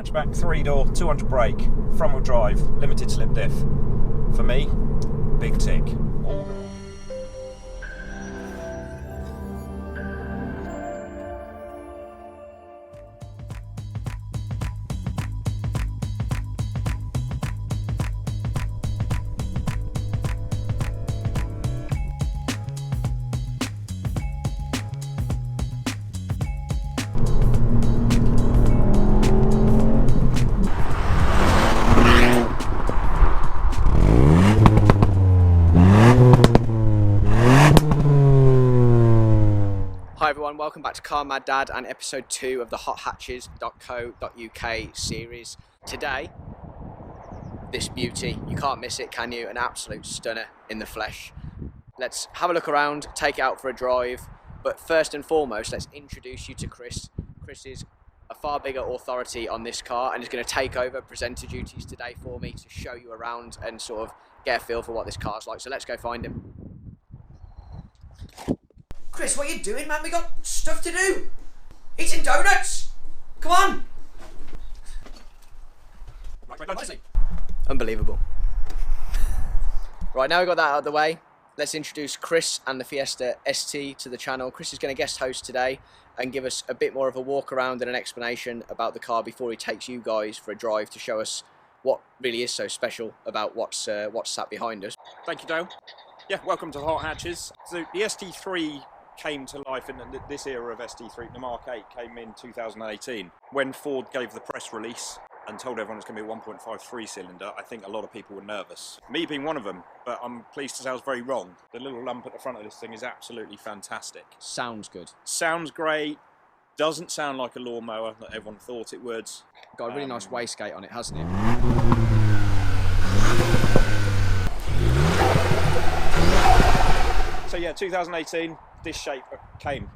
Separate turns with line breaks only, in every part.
hatchback, 3-door, 200 brake, front wheel drive, limited slip diff. For me, big tick. All
Hi everyone, welcome back to Car Mad Dad and episode 2 of the hothatches.co.uk series. Today, this beauty, you can't miss it, can you? An absolute stunner in the flesh. Let's have a look around, take it out for a drive, but first and foremost, let's introduce you to Chris. Chris is a far bigger authority on this car and is going to take over presenter duties today for me to show you around and sort of get a feel for what this car's like. So let's go find him. Chris, what are you doing, man? We got stuff to do. Eating donuts. Come on. Unbelievable. Right, now we've got that out of the way, let's introduce Chris and the Fiesta ST to the channel. Chris is going to guest host today and give us a bit more of a walk around and an explanation about the car before he takes you guys for a drive to show us what really is so special about what's sat behind us.
Thank you, Dale. Yeah, welcome to Hot Hatches. So the ST3 came to life in this era of ST3. The Mark 8 came in 2018 when Ford gave the press release and told everyone it's going to be a 1.53 cylinder. I think a lot of people were nervous, me being one of them, but I'm pleased to say I was very wrong. The little lump at the front of this thing is absolutely fantastic.
Sounds good.
Sounds great. Doesn't sound like a lawnmower that everyone thought it would.
Got a really nice wastegate on it, hasn't it?
So yeah, 2018, this shape came.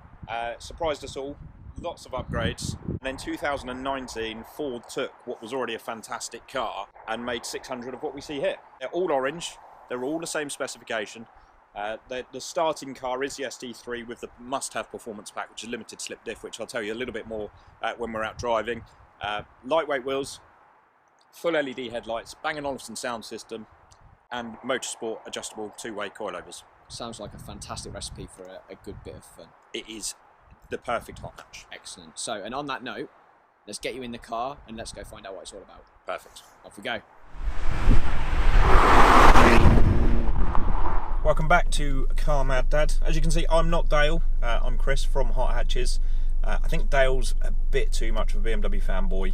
Surprised us all, lots of upgrades. And then 2019, Ford took what was already a fantastic car and made 600 of what we see here. They're all orange, they're all the same specification. The starting car is the ST3 with the must-have performance pack, which is limited slip diff, which I'll tell you a little bit more when we're out driving. Lightweight wheels, full LED headlights, Bang & Olufsen sound system, and motorsport adjustable two-way coilovers.
Sounds like a fantastic recipe for a good bit of fun.
It is the perfect hot hatch.
Excellent. So, and on that note, let's get you in the car and let's go find out what it's all about.
Perfect.
Off we go.
Welcome back to Car Mad Dad. As you can see, I'm not Dale. I'm Chris from Hot Hatches. I think Dale's a bit too much of a BMW fanboy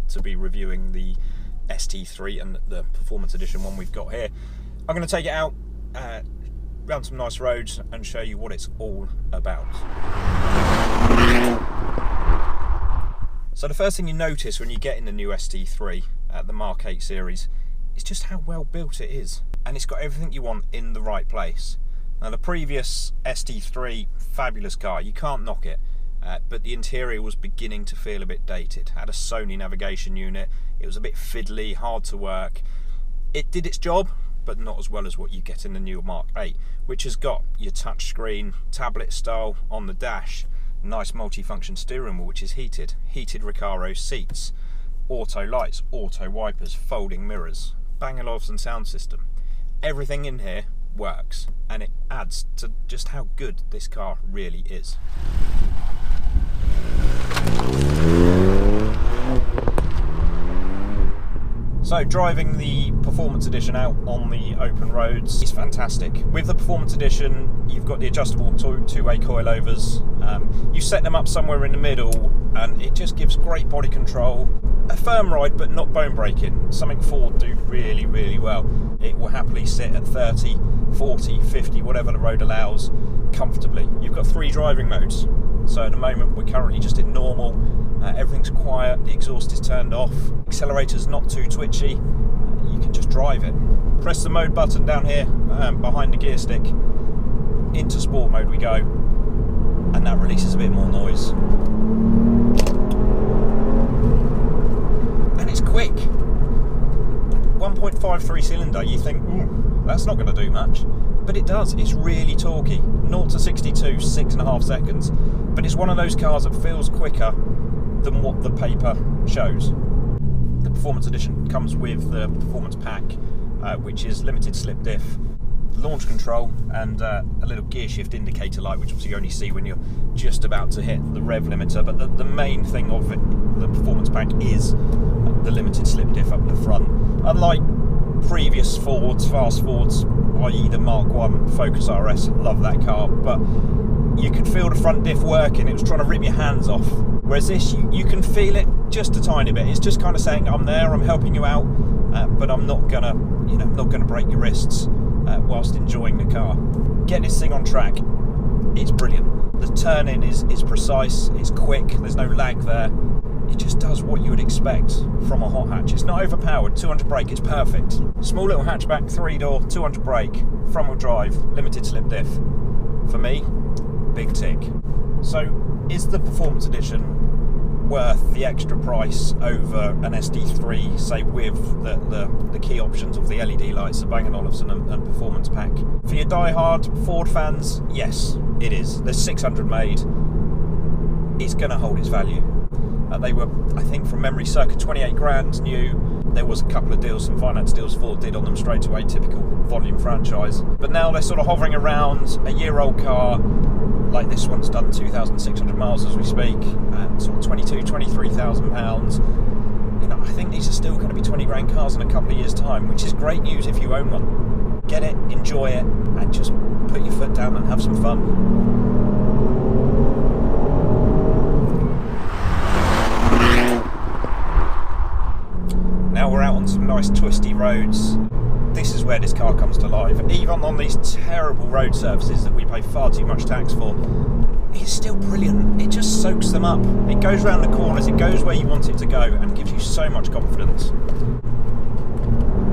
to be reviewing the ST3 and the Performance Edition one we've got here. I'm going to take it out around some nice roads and show you what it's all about. So the first thing you notice when you get in the new ST3, the Mark 8 series, is just how well built it is. And it's got everything you want in the right place. Now the previous ST3, fabulous car, you can't knock it, but the interior was beginning to feel a bit dated. It had a Sony navigation unit, it was a bit fiddly, hard to work. It did its job, but not as well as what you get in the new Mark 8, which has got your touchscreen, tablet style on the dash, nice multi-function steering wheel which is heated Recaro seats, auto lights, auto wipers, folding mirrors, Bang & Olufsen sound system. Everything in here works, and it adds to just how good this car really is. So driving the Performance Edition out on the open roads is fantastic. With the Performance Edition, you've got the adjustable two-way coilovers. You set them up somewhere in the middle and it just gives great body control. A firm ride but not bone breaking, something Ford do really, really well. It will happily sit at 30, 40, 50, whatever the road allows, comfortably. You've got 3 driving modes. So at the moment we're currently just in normal. Everything's quiet, the exhaust is turned off, accelerator's not too twitchy, you can just drive it. Press the mode button down here behind the gear stick, into sport mode we go, and that releases a bit more noise. And it's quick. 1.53 cylinder, you think, that's not going to do much, but it does. It's really torquey. 0 to 62, 6.5 seconds, but it's one of those cars that feels quicker than what the paper shows. The Performance Edition comes with the Performance Pack, which is limited slip diff, launch control, and a little gear shift indicator light, which obviously you only see when you're just about to hit the rev limiter. But the main thing of it, the Performance Pack, is the limited slip diff up the front. Unlike previous Fords, fast Fords, i.e. the Mark 1 Focus RS, love that car, but you could feel the front diff working. It was trying to rip your hands off. Whereas this, you can feel it just a tiny bit. It's just kind of saying, I'm there, I'm helping you out, but I'm not gonna, not gonna break your wrists whilst enjoying the car. Get this thing on track. It's brilliant. The turn-in is precise, it's quick, there's no lag there. It just does what you would expect from a hot hatch. It's not overpowered, 200 brake, it's perfect. Small little hatchback, 3-door, 200 brake, front-wheel drive, limited slip diff. For me, big tick. So, is the Performance Edition worth the extra price over an ST3, say with the key options of the LED lights, the Bang & Olufsen and Performance Pack? For your die-hard Ford fans, yes, it is. There's 600 made. It's going to hold its value. They were, I think, from memory, circa 28 grand new. There was a couple of deals, some finance deals Ford did on them straight away, typical volume franchise. But now they're sort of hovering around a year-old car, like this one's done 2,600 miles as we speak, sort of 23,000 pounds. I think these are still going to be 20 grand cars in a couple of years' time, which is great news if you own one. Get it, enjoy it, and just put your foot down and have some fun. Now we're out on some nice twisty roads. This is where this car comes to life. Even on these terrible road surfaces that we pay far too much tax for, it's still brilliant. It just soaks them up. It goes around the corners, it goes where you want it to go, and gives you so much confidence.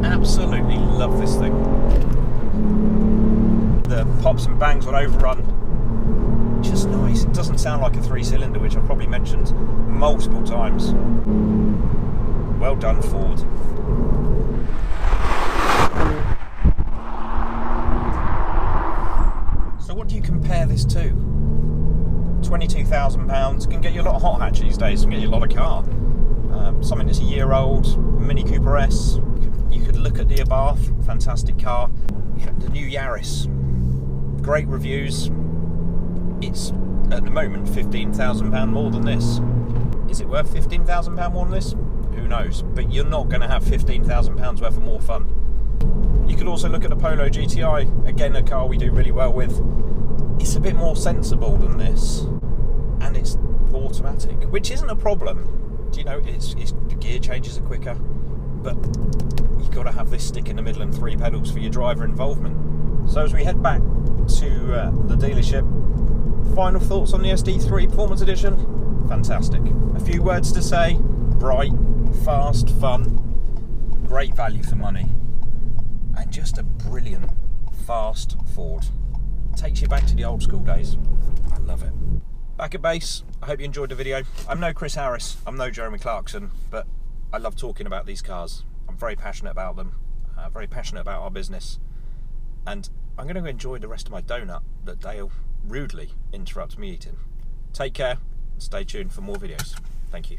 Absolutely love this thing. The pops and bangs on overrun, just nice. It doesn't sound like a 3-cylinder, which I've probably mentioned multiple times. Well done, Ford. So what do you compare this to? £22,000 can get you a lot of hot hatch these days, can get you a lot of car. Something that's a year old, Mini Cooper S. You could look at the Abarth, fantastic car. The new Yaris, great reviews. It's at the moment £15,000 more than this. Is it worth £15,000 more than this? Who knows? But you're not going to have £15,000 worth of more fun. You could also look at the Polo GTI, again a car we do really well with. It's a bit more sensible than this, and it's automatic, which isn't a problem. It's the gear changes are quicker, but you've got to have this stick in the middle and 3 pedals for your driver involvement. So as we head back to the dealership, final thoughts on the ST3 Performance Edition? Fantastic. A few words to say: bright, fast, fun, great value for money, and just a brilliant, fast Ford. Takes you back to the old school days. I love it. Back at base, I hope you enjoyed the video. I'm no Chris Harris, I'm no Jeremy Clarkson, but I love talking about these cars. I'm very passionate about them, very passionate about our business, and I'm going to enjoy the rest of my donut that Dale rudely interrupts me eating. Take care, and stay tuned for more videos. Thank you.